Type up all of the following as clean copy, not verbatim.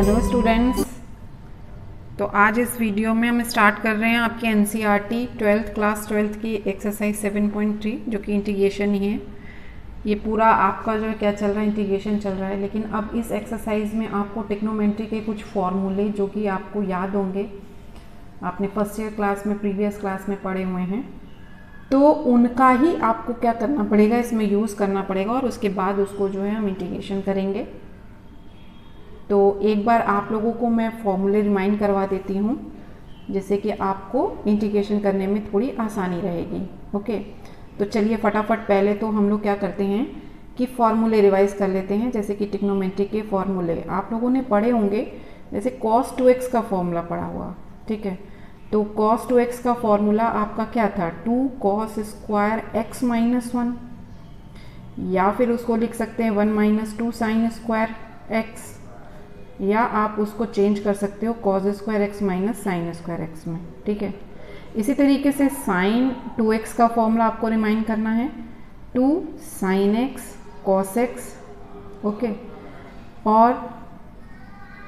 Hello students. तो आज इस वीडियो में हम स्टार्ट कर रहे हैं आपके एनसीईआरटी क्लास 12 की एक्सरसाइज 7.3 जो कि इंटीग्रेशन ही है। ये पूरा आपका जो है क्या चल रहा है, इंटीग्रेशन चल रहा है। लेकिन अब इस एक्सरसाइज में आपको ट्रिग्नोमेट्री के कुछ फॉर्मूले जो कि आपको याद होंगे, आपने फर्स्ट ईयर क्लास में प्रीवियस क्लास में पढ़े हुए हैं, तो उनका ही आपको क्या करना पड़ेगा, इसमें यूज़ करना पड़ेगा और उसके बाद उसको जो है हम इंटीग्रेशन करेंगे। तो एक बार आप लोगों को मैं फॉर्मूले रिमाइंड करवा देती हूँ, जिससे कि आपको इंटीग्रेशन करने में थोड़ी आसानी रहेगी। ओके, तो चलिए फटाफट पहले तो हम लोग क्या करते हैं कि फॉर्मूले रिवाइज कर लेते हैं। जैसे कि ट्रिग्नोमेट्री के फॉर्मूले आप लोगों ने पढ़े होंगे, जैसे cos 2x का फॉर्मूला पढ़ा हुआ, ठीक है। तो cos 2x का फॉर्मूला आपका क्या था, 2 cos स्क्वायर x माइनस 1, या फिर उसको लिख सकते हैं 1 माइनस 2 साइन स्क्वायर x, या आप उसको चेंज कर सकते हो cos square x minus sign square x में, ठीक है। इसी तरीके से साइन 2x का फॉर्मूला आपको रिमाइंड करना है, 2 sine x cos x, okay. और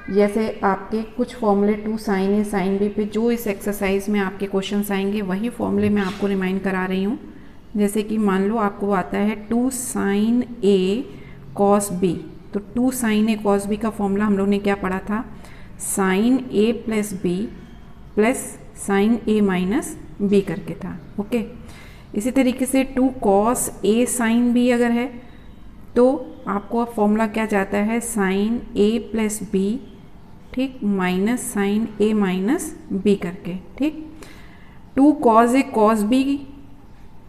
जैसे आपके कुछ फॉर्मूले 2 साइन a साइन b पे जो इस एक्सरसाइज में आपके क्वेश्चंस आएंगे वही फॉर्मूले मैं आपको रिमाइंड करा रही हूँ। जैसे कि मान लो आपको आता है 2 साइन a cos b, तो 2 साइन ए कॉस बी का फॉर्मूला हम लोग ने क्या पढ़ा था, साइन ए प्लस बी प्लस साइन ए माइनस बी करके था, ओके। इसी तरीके से 2 कॉस ए साइन बी अगर है तो आपको फॉर्मूला क्या जाता है, साइन ए प्लस बी, ठीक, माइनस साइन ए माइनस बी करके, ठीक। 2 कॉस ए कॉस बी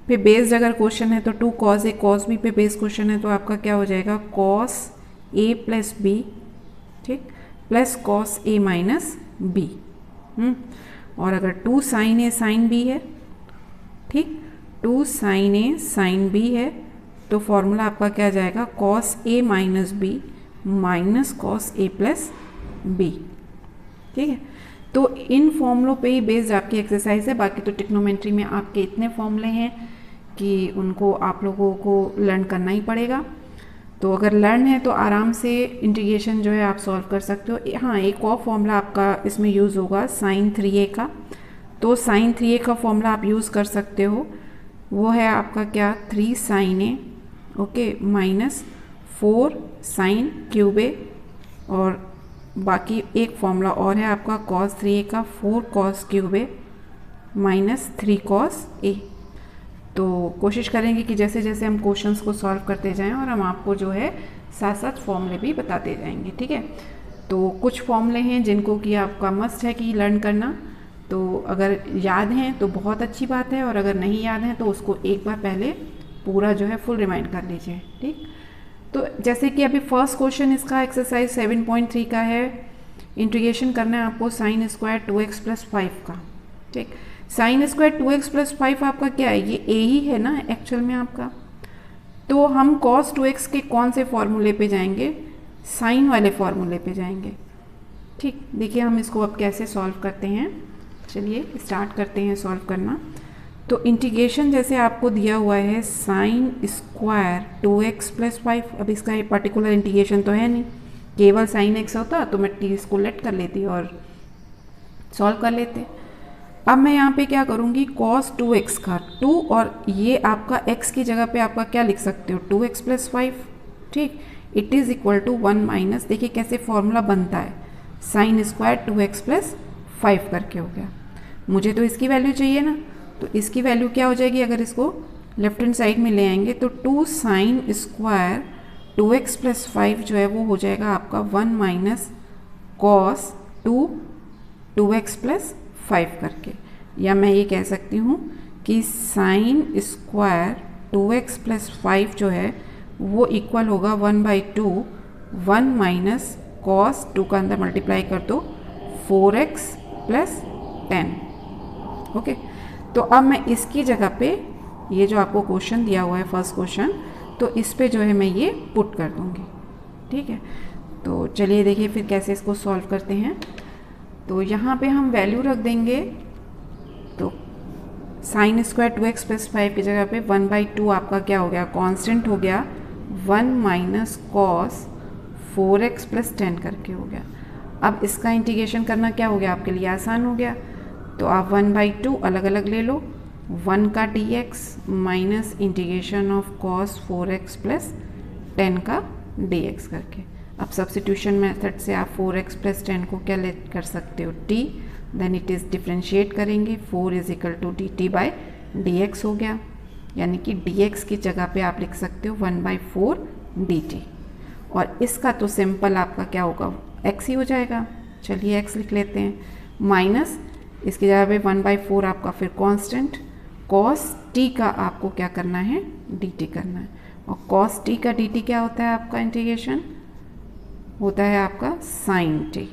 पे बेस्ड अगर क्वेश्चन है तो 2 कॉस ए कॉस बी पे बेस्ड क्वेश्चन है तो आपका क्या हो जाएगा, कॉस ए प्लस बी, ठीक, plus cos A minus B. और अगर 2 साइन ए साइन बी है, ठीक, 2 साइन ए साइन बी है तो फॉर्मूला आपका क्या जाएगा, cos A minus B minus cos A plus B, ठीक है। तो इन फॉर्मूलों पे ही बेस्ड आपकी एक्सरसाइज है। बाकी तो ट्रिग्नोमेट्री में आपके इतने फॉर्मूले हैं कि उनको आप लोगों को लर्न करना ही पड़ेगा। तो अगर लर्न है तो आराम से इंटीग्रेशन जो है आप सॉल्व कर सकते हो। हाँ, एक और फॉर्मूला आपका इसमें यूज़ होगा साइन 3a का, तो साइन 3a का फॉर्मूला आप यूज़ कर सकते हो। वो है आपका क्या, 3 साइन ए, ओके, माइनस 4 साइन क्यूब ए। और बाकी एक फॉर्मूला और है आपका cos 3a का, 4 cos क्यूब ए माइनस 3 cos ए। तो कोशिश करेंगे कि जैसे जैसे हम क्वेश्चंस को सॉल्व करते जाएं और हम आपको जो है साथ साथ फॉर्मूले भी बताते जाएंगे, ठीक है। तो कुछ फॉर्मूले हैं जिनको कि आपका मस्ट है कि लर्न करना, तो अगर याद हैं तो बहुत अच्छी बात है, और अगर नहीं याद हैं तो उसको एक बार पहले पूरा जो है फुल रिमाइंड कर लीजिए, ठीक। तो जैसे कि अभी फर्स्ट क्वेश्चन इसका एक्सरसाइज 7.3 का है, इंटीग्रेशन करना है आपको साइन स्क्वायर 2x प्लस 5 का, ठीक। साइन स्क्वायर 2x प्लस 5 आपका क्या है, ये a ही है ना एक्चुअल में आपका। तो हम cos 2x के कौन से फॉर्मूले पे जाएंगे, साइन वाले फॉर्मूले पे जाएंगे, ठीक। देखिए हम इसको अब कैसे सॉल्व करते हैं, चलिए स्टार्ट करते हैं सॉल्व करना। तो इंटीग्रेशन जैसे आपको दिया हुआ है साइन स्क्वायर 2x प्लस 5, अब इसका ये पर्टिकुलर इंटीग्रेशन तो है नहीं, केवल साइन x होता तो मैं t इसको लेट कर लेती और सॉल्व कर लेते। अब मैं यहाँ पे क्या करूँगी, cos 2x का 2, और ये आपका x की जगह पे आपका क्या लिख सकते हो, 2x प्लस 5, ठीक, it is equal to 1 minus, देखिए कैसे फॉर्मूला बनता है, साइन स्क्वायर 2x प्लस 5 करके हो गया। मुझे तो इसकी वैल्यू चाहिए ना, तो इसकी वैल्यू क्या हो जाएगी, अगर इसको लेफ्ट हैंड साइड में ले आएंगे तो 2 साइन स्क्वायर 2x प्लस 5 जो है वो हो जाएगा आपका 1 माइनस कॉस 2x प्लस 5 करके, या मैं ये कह सकती हूँ कि साइन स्क्वायर 2x प्लस 5 जो है वो इक्वल होगा 1/2 1 माइनस कॉस 2 का अंदर मल्टीप्लाई कर दो 4x प्लस 10, ओके। तो अब मैं इसकी जगह पे ये जो आपको क्वेश्चन दिया हुआ है फर्स्ट क्वेश्चन, तो इस पे जो है मैं ये पुट कर दूँगी, ठीक है। तो चलिए देखिए फिर कैसे इसको सॉल्व करते हैं। तो यहाँ पे हम वैल्यू रख देंगे, तो साइन स्क्वायर 2x प्लस 5 की जगह पे 1/2 आपका क्या हो गया, कांस्टेंट हो गया, 1 माइनस कॉस 4x प्लस 10 करके हो गया। अब इसका इंटीग्रेशन करना क्या हो गया आपके लिए आसान हो गया। तो आप 1/2 अलग अलग ले लो, 1 का dx minus integration of cos 4x plus 10 का dx करके। अब सब्स्टिट्यूशन मेथड से आप 4x प्लस 10 को क्या ले कर सकते हो t, then it is differentiate करेंगे 4 = dt/dx हो गया, यानी कि dx की जगह पे आप लिख सकते हो 1/4 dt। और इसका तो सिंपल आपका क्या होगा x ही हो जाएगा। चलिए x लिख लेते हैं, माइनस इसकी जगह पे 1/4 आपका फिर कांस्टेंट cos t का आपको क्या करना है dt करना है। और cos t का dt क्या होता है आपका इंटीग्रेशन होता है आपका sin t।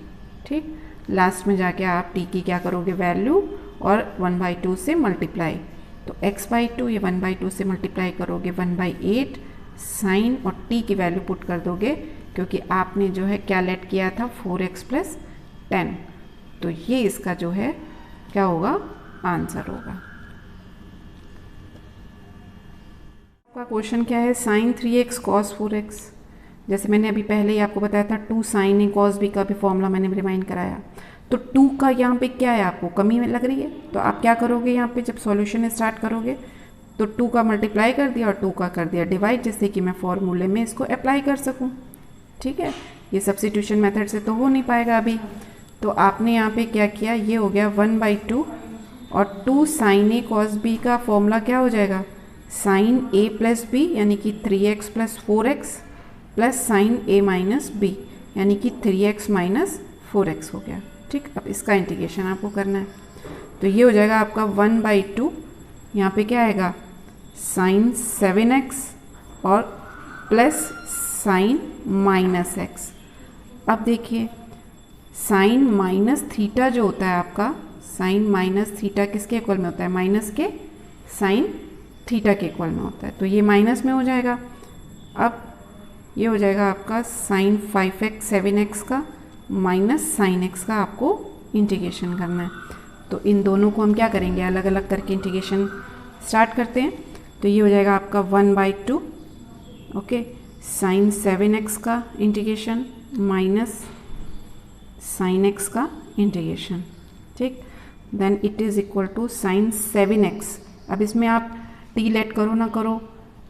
ठीक, लास्ट में जाके आप t की क्या करोगे वैल्यू और 1/2 से मल्टीप्लाई, तो x/2 ये 1/2 से मल्टीप्लाई करोगे 1/8 साइन और t की वैल्यू पुट कर दोगे, क्योंकि आपने जो है क्या लेट किया था 4x प्लस 10, तो ये इसका जो है क्या होगा आंसर होगा। आपका क्वेश्चन क्या है, साइन 3x cos 4x। जैसे मैंने अभी पहले ही आपको बताया था 2 sin a cos b का भी फॉर्मूला मैंने रिमाइंड कराया। तो 2 का यहाँ पे क्या है आपको कमी में लग रही है, तो आप क्या करोगे यहाँ पे जब सॉल्यूशन स्टार्ट करोगे तो 2 का मल्टीप्लाई कर दिया और 2 का कर दिया डिवाइड, जिससे कि मैं फॉर्मूले में इसको अप्लाई कर सकूँ। ठीक है, ये सब्स्टिट्यूशन मेथड से तो हो नहीं पाएगा अभी, तो आपने यहाँ पे क्या किया, ये हो गया 1/2 और 2 sin a cos b का फॉर्मूला क्या हो जाएगा sin a प्लस b यानी कि 3x plus 4x plus sin a minus b यानी कि 3x माइनस 4x हो गया। ठीक, अब इसका इंटीग्रेशन आपको करना है, तो ये हो जाएगा आपका 1/2, यहाँ पे क्या आएगा sin 7x और प्लस sin माइनस x। अब देखिए साइन माइनस थीटा जो होता है आपका, साइन माइनस थीटा किसके इक्वल में होता है, माइनस के साइन थीटा के इक्वल में होता है, तो ये माइनस में हो जाएगा। अब ये हो जाएगा आपका साइन 5x 7x का माइनस साइन x का आपको इंटीग्रेशन करना है। तो इन दोनों को हम क्या करेंगे अलग अलग करके इंटीग्रेशन स्टार्ट करते हैं। तो ये हो जाएगा आपका 1/2 ओके साइन 7x का इंटीग्रेशन माइनस साइन x का इंटीग्रेशन। ठीक, then it is equal to sine 7x। अब इसमें आप t लेट करो ना करो,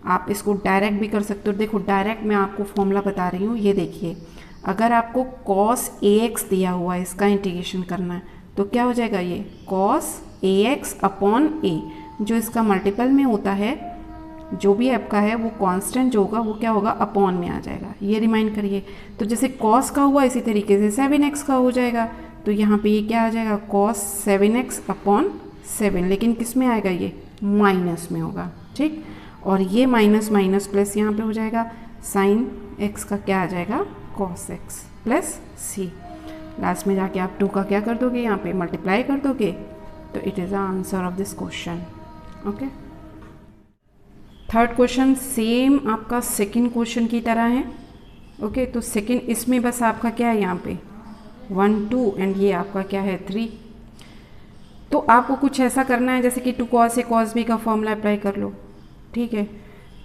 आप इसको डायरेक्ट भी कर सकते हो। देखो डायरेक्ट मैं आपको फॉर्मूला बता रही हूँ, ये देखिए अगर आपको cos ax दिया हुआ है इसका इंटीग्रेशन करना है तो क्या हो जाएगा ये cos ax अपॉन a, जो इसका मल्टीपल में होता है जो भी आपका है वो कांस्टेंट जो होगा वो क्या होगा अपॉन में आ जाएगा, ये रिमाइंड करिए। तो जैसे cos का हुआ इसी तरीके से 7x का हो जाएगा, तो यहाँ पे ये क्या आ जाएगा cos 7x अपॉन 7, लेकिन किस में आएगा ये माइनस में होगा। ठीक, और ये माइनस माइनस प्लस यहाँ पे हो जाएगा साइन x का क्या आ जाएगा cos x plus c। Last में जाके आप 2 का क्या कर दोगे यहाँ पे मल्टीप्लाई कर दोगे, तो it is the answer of this question. Okay, third question same आपका सेकंड क्वेश्चन की तरह है। ओके, तो सेकंड इसमें बस आपका क्या है यहाँ पे 1 2 एंड ये आपका क्या है 3। तो आपको कुछ ऐसा करना है जैसे कि 2 cos a cos b का फॉर्मूला अप्लाई कर लो। ठीक है,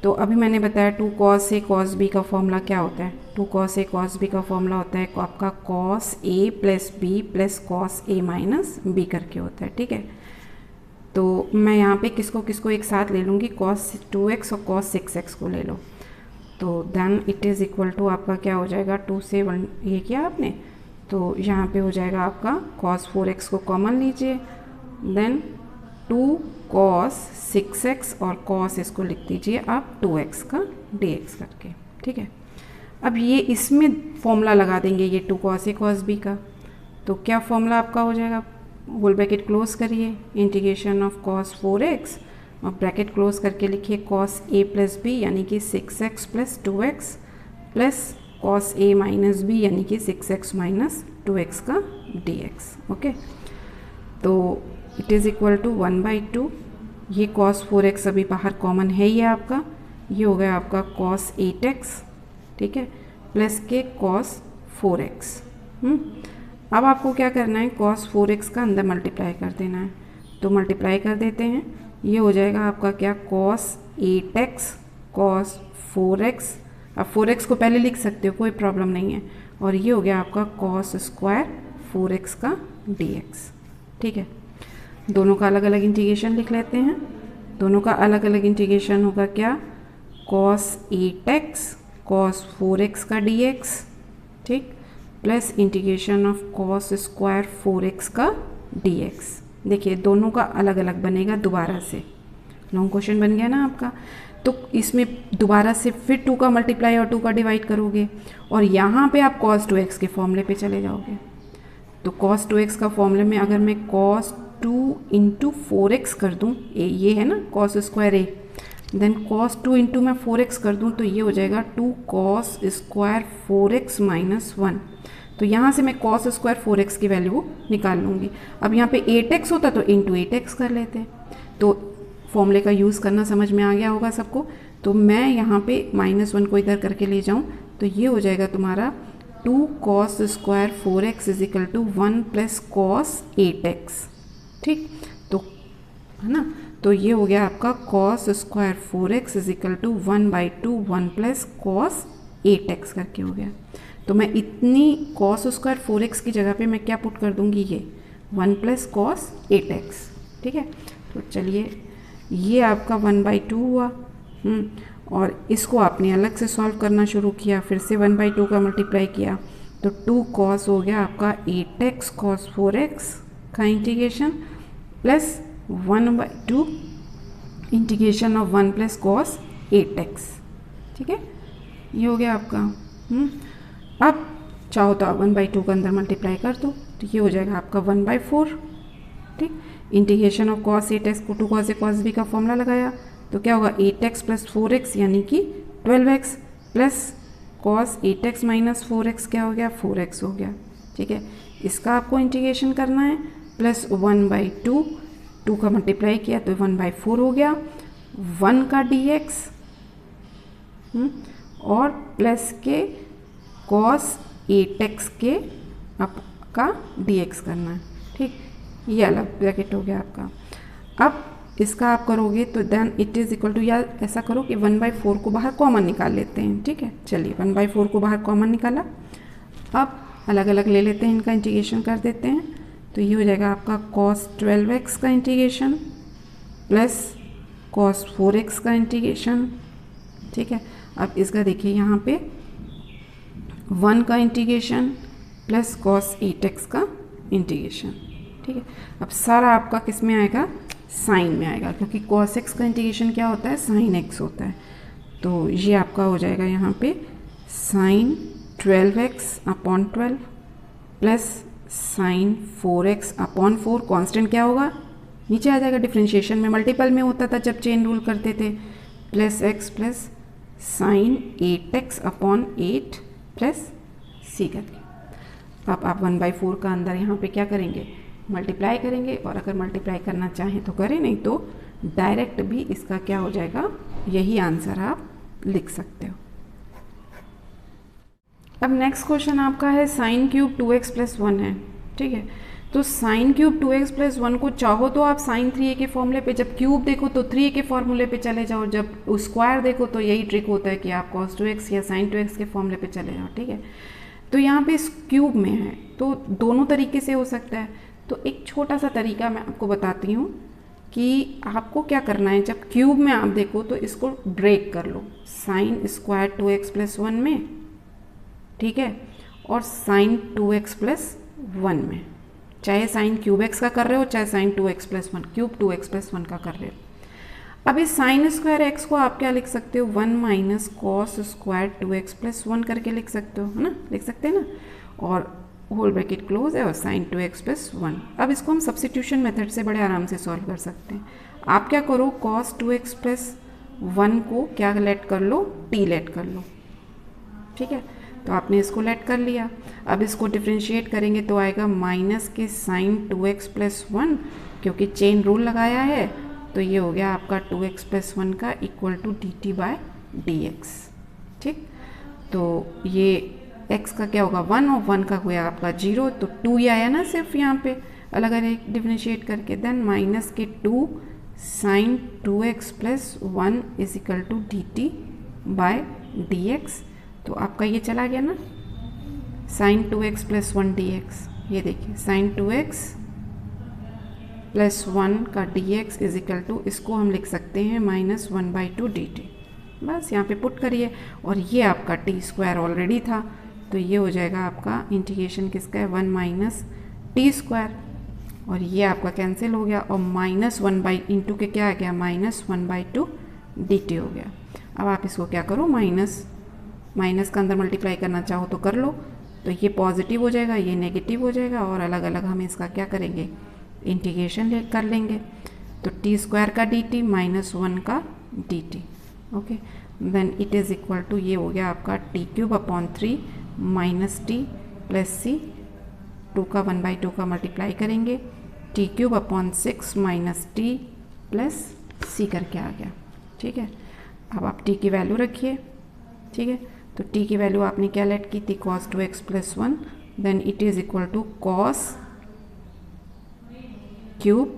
तो अभी मैंने बताया 2 cos a cos b का फॉर्मूला क्या होता है, 2 cos a cos b का फॉर्मूला होता है आपका cos a plus b plus cos a minus b करके होता है। ठीक है, तो मैं यहाँ पे किसको किसको एक साथ ले लूँगी, cos 2x और cos 6x को ले लो, तो then it is equal to आपका क्या हो जाएगा 2 से 1 ये किया आपने, तो यहाँ पे हो जाएगा आपका cos 4x को कॉमन लीजिए, देन 2 cos 6x और cos इसको लिख दीजिए आप 2x का dx करके। ठीक है, अब ये इसमें फॉर्मूला लगा देंगे ये 2 cos a cos b का, तो क्या फॉर्मूला आपका हो जाएगा, होल ब्रैकेट क्लोज करिए इंटीग्रेशन ऑफ cos 4x और ब्रैकेट क्लोज करके लिखिए cos a प्लस b यानी कि 6x plus 2x plus cos a minus b यानी कि 6x माइनस 2x का dx। ओके, तो इट इज़ इक्वल टू 1/2, ये cos 4x अभी बाहर कॉमन है ही है आपका, ये हो गया आपका cos 8x। ठीक है, प्लस के cos 4x। अब आपको क्या करना है cos 4x का अंदर मल्टीप्लाई कर देना है, तो मल्टीप्लाई कर देते हैं, ये हो जाएगा आपका क्या cos 8x cos 4x। अब 4x को पहले लिख सकते हो कोई प्रॉब्लम नहीं है, और ये हो गया आपका कॉस स्क्वायर 4x का dx। ठीक है, दोनों का अलग अलग इंटीग्रेशन लिख लेते हैं। दोनों का अलग अलग इंटीग्रेशन होगा क्या, कॉस 8x कॉस 4x का dx, ठीक, plus integration of cos square 4x का dx। देखिए दोनों का अलग अलग बनेगा दोबारा से, लॉन्ग क्वेश्चन बन गया ना आपका। तो इसमें दोबारा से फिर 2 का मल्टीप्लाई और 2 का डिवाइड करोगे और यहाँ पे आप cos 2x के फॉर्मूले पे चले जाओगे। तो cos 2x का फॉर्मूले में अगर मैं cos 2 इंटू 4x कर दूँ, ये है ना cos square a, then cos 2 into मैं 4x कर दूँ तो ये हो जाएगा 2 cos स्क्वायर 4x माइनस 1। तो यहाँ से मैं cos स्क्वायर 4x की वैल्यू निकाल लूँगी। अब यहाँ पे 8x होता तो इंटू 8x कर लेते। तो फॉर्मूले का यूज़ करना समझ में आ गया होगा सबको। तो मैं यहाँ पे -1 को इधर करके ले जाऊँ तो ये हो जाएगा तुम्हारा 2 cos square 4x is equal to 1 plus cos 8x। ठीक, तो है ना, तो ये हो गया आपका cos square 4x is equal to 1/2 1 plus cos 8x करके हो गया। तो मैं इतनी cos स्क्वायर 4x की जगह पे मैं क्या पुट कर दूँगी, ये 1 प्लस cos 8x। ठीक है, तो चलिए ये आपका 1/2 हुआ। और इसको आपने अलग से सॉल्व करना शुरू किया, फिर से 1/2 का मल्टीप्लाई किया तो 2 cos हो गया आपका 8x cos 4x का integration plus 1/2 integration of 1 plus cos 8x। ठीक है, ये हो गया आपका। अब चाहो तो आप 1/2 का अंदर मल्टीप्लाई कर दो तो ये हो जाएगा आपका 1/4। ठीक, इंटीग्रेशन ऑफ cos 8x को 2 cos a cos b का फॉर्मूला लगाया तो क्या होगा 8x प्लस 4x यानी कि 12x plus cos 8x minus 4x क्या हो गया 4x हो गया। ठीक है, इसका आपको इंटीग्रेशन करना है प्लस 1/2, 2 का मल्टीप्लाई किया तो 1/4 हो गया, 1 का dx और प्लस के cos 8x के आपका dx करना है। ठीक, ये अलग ब्रैकेट हो गया आपका। अब इसका आप करोगे तो then it is equal to, या ऐसा करो कि 1/4 को बाहर कॉमन निकाल लेते हैं। ठीक है, चलिए 1/4 को बाहर कॉमन निकाला। अब अलग अलग ले लेते हैं, इनका इंटीग्रेशन कर देते हैं तो ये हो जाएगा आपका cos 12x का इंटीग्रेशन प्लस cos 4x का इंटीग्रेशन। ठीक है, अब इसका देखिए यहाँ पे 1 का इंटीग्रेशन प्लस cos 8x का इंटीग्रेशन। ठीक है, अब सारा आपका किस में आएगा, साइन में आएगा, क्योंकि cos x का इंटीग्रेशन क्या होता है, साइन x होता है। तो ये आपका हो जाएगा यहाँ पे sine 12x upon 12 plus sine 4x upon 4। Constant क्या होगा, नीचे आ जाएगा, डिफ्रेंशिएशन में मल्टीपल में होता था जब चेन रूल करते थे, plus x plus sign 8x upon 8 plus c करके। अब आप 1/4 का अंदर यहाँ पे क्या करेंगे, मल्टीप्लाई करेंगे, और अगर मल्टीप्लाई करना चाहें तो करें, नहीं तो डायरेक्ट भी इसका क्या हो जाएगा, यही आंसर आप लिख सकते हो। अब नेक्स्ट क्वेश्चन आपका है साइन क्यूब 2x प्लस 1 है। ठीक है, तो साइन क्यूब 2x प्लस 1 को चाहो तो आप साइन 3a के फॉर्मूले पे, जब क्यूब देखो तो 3a के फॉर्मूले पे चले जाओ, जब स्क्वायर देखो तो यही ट्रिक होता है कि आप cos 2x या साइन 2x के फॉर्मूले पे चले जाओ। ठीक है, तो यहाँ पे इस क्यूब में है तो दोनों तरीके से हो सकता है। तो एक छोटा सा तरीका मैं आपको बताती हूँ कि आपको क्या करना है, जब क्यूब में आप देखो तो इसको ब्रेक कर लो, साइन स्क्वायर 2x प्लस 1 में, ठीक है, और साइन 2x प्लस 1 में, चाहे साइन क्यूब x का कर रहे हो चाहे sign 2x plus 1, cube 2x plus 1 का कर रहे हो। अब इस साइन स्क्वायर x को आप क्या लिख सकते हो, 1 minus cos square 2x plus 1 करके लिख सकते हो, है ना, लिख सकते हैं ना, और होल ब्रैकेट क्लोज है और साइन 2x प्लस 1। अब इसको हम सब्स्टिट्यूशन मेथड से बड़े आराम से सॉल्व कर सकते हैं। आप क्या करो, cos 2x प्लस 1 को क्या लेट कर लो, t लेट कर लो। ठीक है, तो आपने इसको लेट कर लिया। अब इसको डिफ्रेंशिएट करेंगे तो आएगा माइनस के साइन 2x प्लस 1, क्योंकि चेन रूल लगाया है तो ये हो गया आपका 2x प्लस 1 का equal to dt by dx। ठीक, तो ये x का क्या होगा 1 और 1 का हुआ आपका 0, तो 2 ही आया ना सिर्फ यहाँ पे अलग अलग डिफ्रेंशिएट करके। देन माइनस के 2 sine 2x plus 1 is equal to dt by dx। तो आपका ये चला गया ना, साइन 2x प्लस 1 dx, ये देखिए साइन 2x प्लस 1 का dx इज इक्वल टू, इसको हम लिख सकते हैं -1/2 dt। बस यहाँ पे पुट करिए, और ये आपका टी स्क्वायर ऑलरेडी था, तो ये हो जाएगा आपका इंटीग्रेशन किसका है, 1 माइनस टी स्क्वायर, और ये आपका कैंसिल हो गया, और -1 इंटू के क्या आ गया, -1/2 dt हो गया। अब आप इसको क्या करो, माइनस का अंदर मल्टीप्लाई करना चाहो तो कर लो, तो ये पॉजिटिव हो जाएगा, ये नेगेटिव हो जाएगा, और अलग अलग हम इसका क्या करेंगे, इंटीग्रेशन कर लेंगे। तो टी स्क्वायर का dt -1 का dt, okay, then it is equal to, ये हो गया आपका t³ माइनस टी प्लस सी, 2 का 1/2 का मल्टीप्लाई करेंगे, t³ माइनस टी प्लस सी करके आ गया। ठीक है, अब आप t की वैल्यू रखिए। ठीक है, तो t की वैल्यू आपने क्या लेट की थी, cos 2x plus 1, then it is equal to cos cube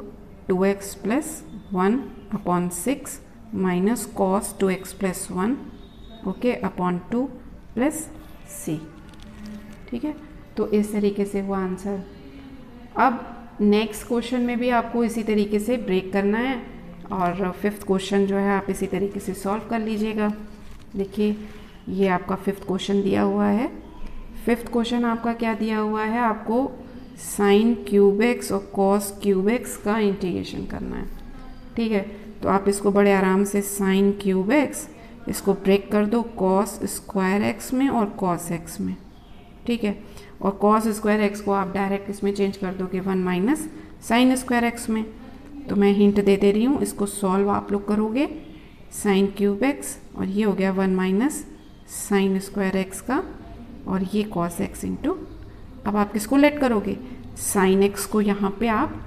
2x plus 1/6 minus cos 2x plus 1, okay, upon 2 plus c। ठीक है, तो इस तरीके से हुआ आंसर। अब नेक्स्ट क्वेश्चन में भी आपको इसी तरीके से ब्रेक करना है, और 5th क्वेश्चन जो है आप इसी तरीके से सॉल्व कर लीजिएगा। देखिए ये आपका 5th क्वेश्चन दिया हुआ है। 5th क्वेश्चन आपका क्या दिया हुआ है, आपको साइन क्यूब एक्स और कॉस क्यूब एक्स का इंटीग्रेशन करना है। ठीक है, तो आप इसको बड़े आराम से साइन क्यूब एक्स, इसको ब्रेक कर दो कॉस स्क्वायर एक्स में और कॉस एक्स में। ठीक है, और कॉस स्क्वायर एक्स को आप डायरेक्ट इसमें चेंज कर दोगे 1 माइनस साइन स्क्वायर एक्स में। तो मैं हिंट दे रही हूँ, इसको सॉल्व आप लोग करोगे साइन क्यूब एक्स, और ये हो गया 1 माइनस साइन स्क्वायर एक्स का, और ये कॉस एक्स इंटू, अब आप किसको लेट करोगे, साइन एक्स को यहाँ पे आप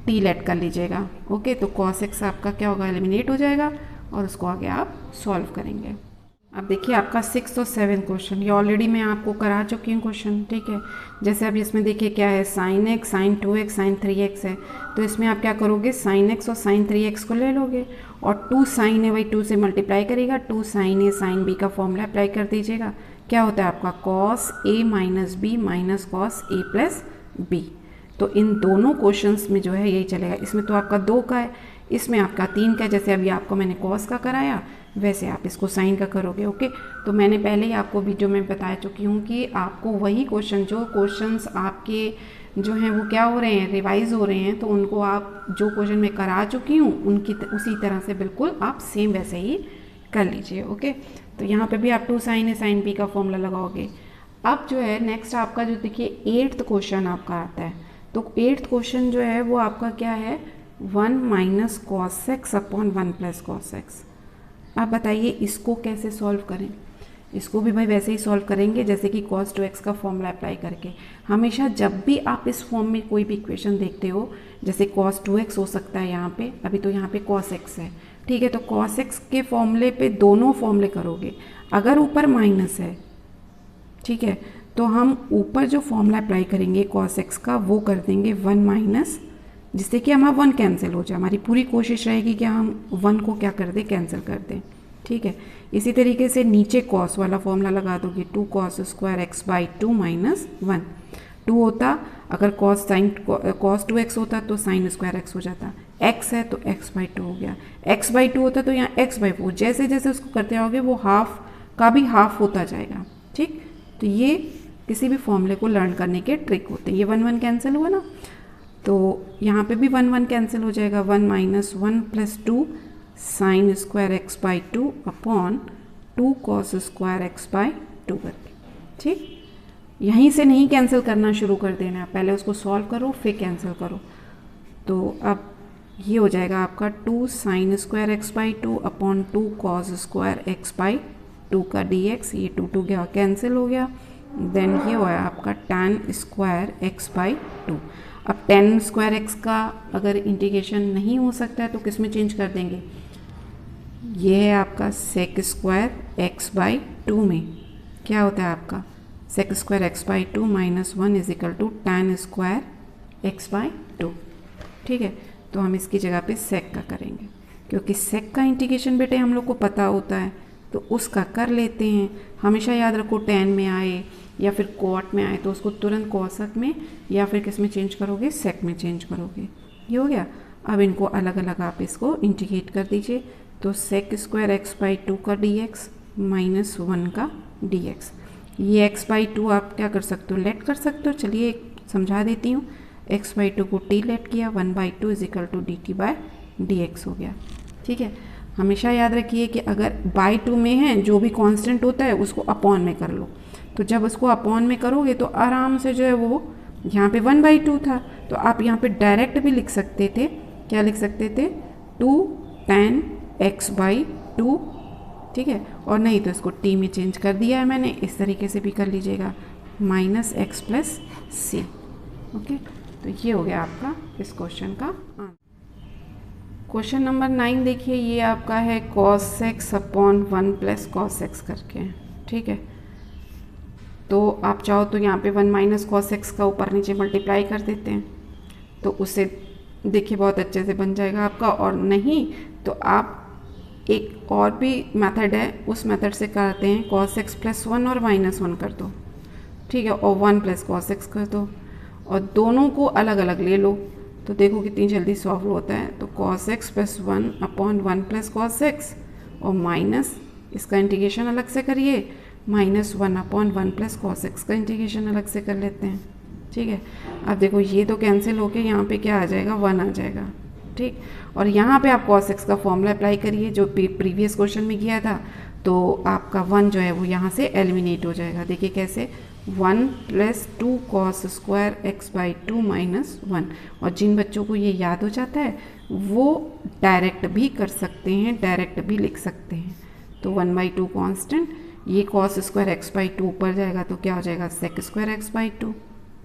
टी लेट कर लीजिएगा। ओके, तो कॉस एक्स आपका क्या होगा, एलिमिनेट हो जाएगा, और उसको आगे आप सॉल्व करेंगे। अब देखिए आपका 6th और 7th क्वेश्चन, ये ऑलरेडी मैं आपको करा चुकी हूँ क्वेश्चन। ठीक है, जैसे अब इसमें देखिए क्या है, sine x, sign 2x, sign 3x है, तो इसमें आप क्या करोगे, साइन एक्स और साइन 3x को ले लोगे, और 2 साइन है, वही 2 से मल्टीप्लाई करेगा, 2 साइन ए साइन बी का फॉर्मूला अप्लाई कर दीजिएगा। क्या होता है आपका cos A minus B minus cos A plus B. तो इन दोनों क्वेश्चंस में जो है यही चलेगा। इसमें तो आपका 2 का है, इसमें आपका 3 का है। जैसे अभी आपको मैंने कॉस का कराया, वैसे आप इसको साइन का करोगे। ओके, तो मैंने पहले ही आपको वीडियो में बता चुकी हूँ कि आपको वही क्वेश्चन, जो क्वेश्चंस आपके जो हैं वो क्या हो रहे हैं, रिवाइज हो रहे हैं, तो उनको आप जो क्वेश्चन मैं करा चुकी हूँ उनकी उसी तरह से बिल्कुल आप सेम वैसे ही कर लीजिए। ओके, तो यहाँ पे भी आप 2 साइन ए साइन बी का फॉर्मूला लगाओगे। अब जो है नेक्स्ट आपका जो देखिए 8th क्वेश्चन आपका आता है, तो 8th क्वेश्चन जो है वो आपका क्या है, 1 minus cos x upon 1 plus cos x. आप बताइए इसको कैसे सॉल्व करें। इसको भी भाई वैसे ही सॉल्व करेंगे जैसे कि cos 2x का फॉर्मूला अप्लाई करके। हमेशा जब भी आप इस फॉर्म में कोई भी इक्वेशन देखते हो, जैसे cos 2x हो सकता है यहाँ पे, अभी तो यहाँ पे cos x है। ठीक है, तो cos x के फॉर्मूले पे दोनों फॉर्मूले करोगे। अगर ऊपर माइनस है, ठीक है, तो हम ऊपर जो फॉर्मूला अप्लाई करेंगे cos x का, वो कर देंगे 1 माइनस, जिससे कि हमारा 1 कैंसिल हो जाए। हमारी पूरी कोशिश रहेगी कि हम 1 को क्या कर दें, कैंसिल कर दें। ठीक है, इसी तरीके से नीचे कॉस वाला फॉर्मूला लगा दोगे, 2 cos square x by 2 minus 1। 2 होता, अगर cos 2x होता तो साइन स्क्वायर एक्स हो जाता, x है तो x बाई 2 हो गया, x बाई 2 होता तो यहाँ x बाई 4। जैसे जैसे उसको करते रहोगे वो हाफ का भी हाफ होता जाएगा। ठीक, तो ये किसी भी फॉर्मूले को लर्न करने के ट्रिक होते हैं। ये 1 1 कैंसिल हुआ ना, तो यहाँ पे भी 1 1 कैंसिल हो जाएगा, 1 minus 1 plus 2 sine square x by 2 upon 2 cos square x by 2 करके। ठीक, यहीं से नहीं कैंसिल करना शुरू कर देना है, पहले उसको सॉल्व करो फिर कैंसिल करो। तो अब ये हो जाएगा आपका 2 sine square x by 2 upon 2 cos square x by 2 का dx, ये 2 गया कैंसिल हो गया। देन ये हुआ आपका tan स्क्वायर एक्स बाई 2। अब tan स्क्वायर एक्स का अगर इंटीग्रेशन नहीं हो सकता है तो किस में चेंज कर देंगे, ये है आपका सेक स्क्वायर एक्स बाई 2 में क्या होता है आपका sec square x by 2 minus 1 is equal to tan square x by 2। ठीक है, तो हम इसकी जगह पे सेक का करेंगे, क्योंकि सेक का इंटीग्रेशन बेटे हम लोग को पता होता है, तो उसका कर लेते हैं। हमेशा याद रखो tan में आए या फिर cot में आए तो उसको तुरंत cosec में या फिर किस में चेंज करोगे, sec में चेंज करोगे। ये हो गया। अब इनको अलग अलग आप इसको इंटीग्रेट कर दीजिए। तो sec स्क्वायर x/2 का dx माइनस 1 का dx। ये x/2 आप क्या कर सकते हो, लेट कर सकते हो। चलिए समझा देती हूँ। x/2 को t लेट किया, 1/2 इज इक्वल टू dt/dx हो गया। ठीक है। हमेशा याद रखिए कि अगर बाई 2 में है जो भी कांस्टेंट होता है उसको अपॉन में कर लो। तो जब उसको अपॉन में करोगे तो आराम से जो है वो यहाँ पे 1/2 था तो आप यहाँ पे डायरेक्ट भी लिख सकते थे। क्या लिख सकते थे, 2 tan x/2। ठीक है। और नहीं तो इसको t में चेंज कर दिया है मैंने, इस तरीके से भी कर लीजिएगा, माइनस x प्लस सी। ओके, तो ये हो गया आपका इस क्वेश्चन का आंसर। क्वेश्चन नंबर 9 देखिए, ये आपका है cos x upon 1 plus cos x करके। ठीक है। तो आप चाहो तो यहाँ पे 1 माइनस cos x का ऊपर नीचे मल्टीप्लाई कर देते हैं तो उससे देखिए बहुत अच्छे से बन जाएगा आपका। और नहीं तो आप एक और भी मेथड है, उस मेथड से करते हैं, cos x प्लस 1 और माइनस 1 कर दो। ठीक है। और 1 प्लस cos x कर दो और दोनों को अलग अलग ले लो तो देखो कितनी जल्दी सॉल्व होता है। तो cos x plus 1 upon 1 plus cos x और माइनस इसका इंटीग्रेशन अलग से करिए, minus 1 upon 1 plus cos x का इंटीग्रेशन अलग से कर लेते हैं। ठीक है। अब देखो ये तो कैंसिल होके यहाँ पे क्या आ जाएगा, 1 आ जाएगा। ठीक। और यहाँ पे आप cos x का फॉर्मूला अप्लाई करिए जो प्रीवियस क्वेश्चन में किया था, तो आपका 1 जो है वो यहाँ से एलिमिनेट हो जाएगा। देखिए कैसे, 1 plus 2 cos square x/2 minus 1। और जिन बच्चों को ये याद हो जाता है वो डायरेक्ट भी कर सकते हैं, डायरेक्ट भी लिख सकते हैं। तो 1/2 कांस्टेंट, ये cos स्क्वायर x/2 ऊपर जाएगा तो क्या हो जाएगा, sec स्क्वायर x/2।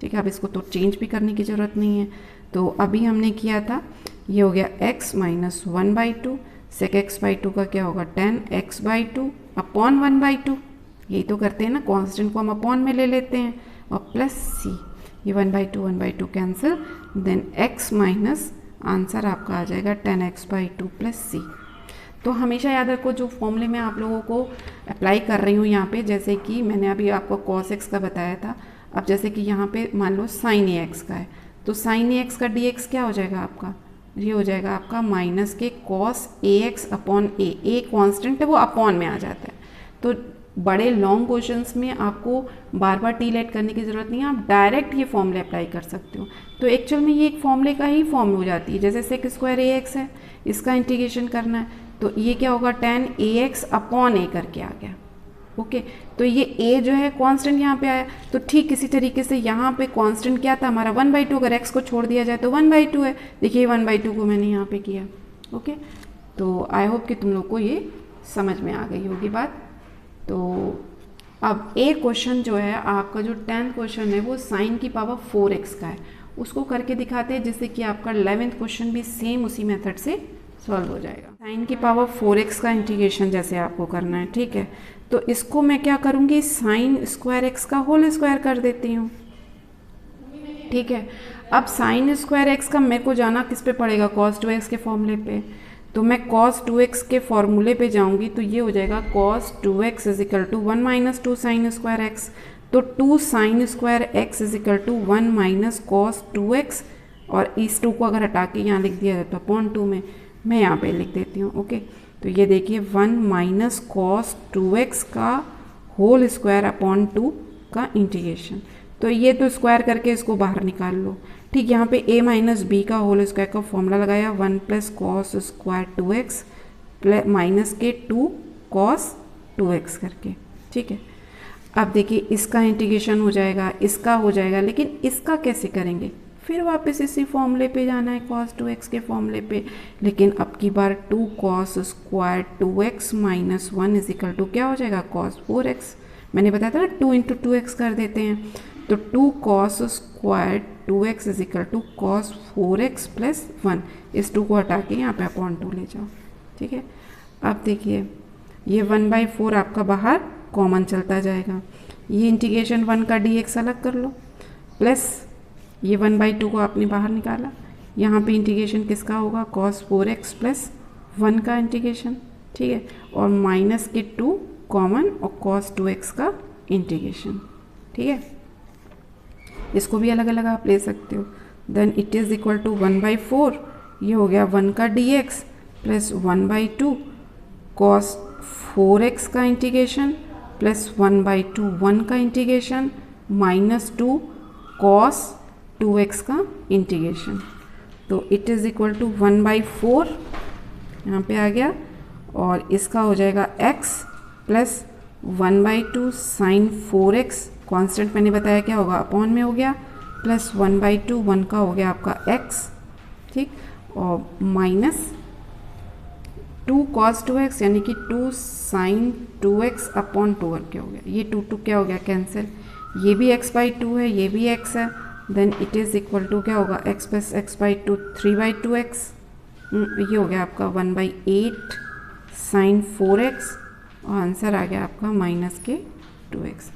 ठीक है। अब इसको तो चेंज भी करने की ज़रूरत नहीं है। तो अभी हमने किया था, ये हो गया x माइनस 1/2, sec x/2 का क्या होगा, tan x/2 अपॉन 1/2। यही तो करते हैं ना, कांस्टेंट को हम अपॉन में ले लेते हैं और प्लस c। ये 1/2 cancel, then x minus answer आपका आ जाएगा tan x/2 प्लस c। तो हमेशा याद रखो जो फॉर्मूले में आप लोगों को अप्लाई कर रही हूँ यहाँ पे, जैसे कि मैंने अभी आपको cos x का बताया था। अब जैसे कि यहाँ पे मान लो sin ax का है तो sin ax का dx क्या हो जाएगा आपका, ये हो जाएगा आपका माइनस के cos ax upon a constant है वो अपॉन में आ जाता है। तो बड़े लॉन्ग क्वेश्चंस में आपको बार बार टी लेट करने की ज़रूरत नहीं है, आप डायरेक्ट ये फॉर्मूले अप्लाई कर सकते हो। तो एक्चुअल में ये एक फॉर्मूले का ही फॉर्म हो जाती है। जैसे सेक स्क्वायर ए एक्स है, इसका इंटीग्रेशन करना है तो ये क्या होगा, tan ax अपॉन a करके आ गया। ओके, तो ये a जो है कांस्टेंट यहाँ पे आया। तो ठीक इसी तरीके से यहाँ पे कांस्टेंट क्या था हमारा 1/2, अगर x को छोड़ दिया जाए तो 1/2 है। देखिए 1/2 को मैंने यहाँ पे किया। ओके, तो आई होप कि तुम लोग को ये समझ में आ गई होगी बात। तो अब एक क्वेश्चन जो है आपका, जो 10th क्वेश्चन है वो साइन की पावर 4x का है, उसको करके दिखाते हैं जिससे कि आपका 11th क्वेश्चन भी सेम उसी मेथड से सॉल्व हो जाएगा। साइन की पावर 4x का इंटीग्रेशन जैसे आपको करना है, ठीक है। तो इसको मैं क्या करूँगी, साइन स्क्वायर x का होल स्क्वायर कर देती हूँ, ठीक है। अब साइन स्क्वायर x का मेरे को जाना किस पे पड़ेगा, cos 2x के फॉर्मूले पे। तो मैं cos 2x के फॉर्मूले पे जाऊंगी तो ये हो जाएगा cos 2x is equal to 1 minus 2 sine square x। तो 2 sine square x is equal to 1 minus cos 2x, और इस 2 को अगर हटा के यहाँ लिख दिया जाए तो अपॉन 2 में मैं यहाँ पे लिख देती हूँ। ओके, तो ये देखिए 1 माइनस cos 2x का होल स्क्वायर अपॉन 2 का इंटीग्रेशन। तो ये तो स्क्वायर करके इसको बाहर निकाल लो, ठीक। यहाँ पे a माइनस बी का होल स्क्वायर का फॉर्मूला लगाया, 1 plus cos square 2x plus minus के 2 cos 2x करके, ठीक है। अब देखिए इसका इंटीग्रेशन हो जाएगा, इसका हो जाएगा, लेकिन इसका कैसे करेंगे, फिर वापस इसी फॉर्मूले पे जाना है cos 2x के फॉर्मूले पे। लेकिन अब की बार 2 cos square 2x minus 1 is equal to क्या हो जाएगा, cos 4x। मैंने बताया था ना 2 इंटू 2x कर देते हैं, तो 2 cos square 2x is equal to cos 4x plus 1। इस 2 को हटा के यहाँ पे अपॉन 2 ले जाओ, ठीक है। अब देखिए ये 1/4 आपका बाहर कॉमन चलता जाएगा, ये इंटीग्रेशन 1 का dx अलग कर लो, प्लस ये 1/2 को आपने बाहर निकाला। यहाँ पे इंटीग्रेशन किसका होगा, cos 4x प्लस 1 का इंटीग्रेशन, ठीक है, और माइनस के 2 कॉमन और cos 2x का इंटीग्रेशन, ठीक है। इसको भी अलग अलग आप ले सकते हो। Then it is equal to 1/4, ये हो गया 1 का dx प्लस 1/2 cos 4x का इंटीग्रेशन प्लस 1/2 1 का इंटीग्रेशन माइनस 2 cos 2x का इंटीग्रेशन। तो इट इज़ इक्वल टू 1/4 यहाँ पे आ गया, और इसका हो जाएगा x plus 1/2 sign 4x, constant मैंने बताया क्या होगा, अपॉन में हो गया, प्लस 1/2 1 का हो गया आपका x, ठीक, और माइनस 2 cos 2x यानी कि 2 साइन 2x अपॉन 2 करके हो गया, ये 2 क्या हो गया कैंसिल, ये भी x/2 है, ये भी x है। Then it is equal to क्या होगा, x प्लस x/2 3/2x, ये हो गया आपका 1/8 साइन 4x, और आंसर आ गया आपका माइनस के 2x।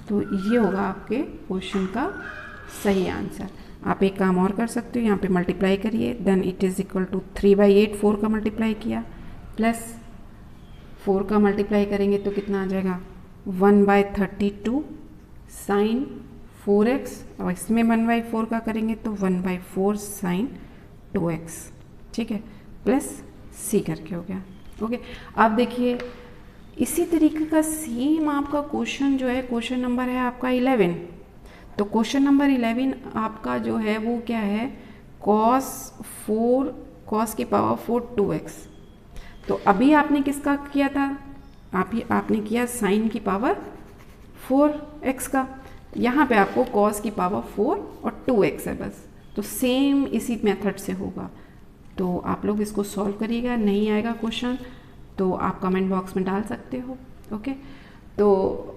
तो ये होगा आपके क्वेश्चन का सही आंसर। आप एक काम और कर सकते हो, यहाँ पे मल्टीप्लाई करिए, then it is equal to 3/8 4 का मल्टीप्लाई किया, प्लस 4 का मल्टीप्लाई करेंगे तो कितना आ जाएगा 1/32 साइन 4x, और इसमें 1/4 का करेंगे तो 1/4 साइन 2x, ठीक है, प्लस c करके हो गया। ओके, अब देखिए इसी तरीके का सेम आपका क्वेश्चन जो है, क्वेश्चन नंबर है आपका 11। तो क्वेश्चन नंबर 11 आपका जो है वो क्या है, cos की पावर 4 2x। तो अभी आपने किसका किया था, आपने किया साइन की पावर 4x का, यहाँ पे आपको cos की पावर 4 और 2x है बस। तो सेम इसी मेथड से होगा। तो आप लोग इसको सॉल्व करिएगा, नहीं आएगा क्वेश्चन तो आप कमेंट बॉक्स में डाल सकते हो। ओके, तो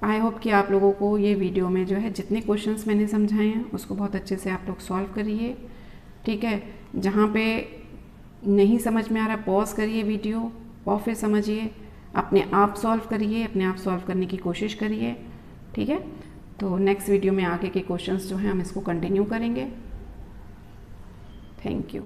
आई होप कि आप लोगों को ये वीडियो में जो है जितने क्वेश्चंस मैंने समझाए हैं उसको बहुत अच्छे से आप लोग सॉल्व करिए, ठीक है। जहाँ पे नहीं समझ में आ रहा पॉज करिए वीडियो और फिर समझिए, अपने आप सॉल्व करिए, अपने आप सॉल्व करने की कोशिश करिए, ठीक है। तो नेक्स्ट वीडियो में आगे के क्वेश्चंस जो हैं हम इसको कंटिन्यू करेंगे। Thank you.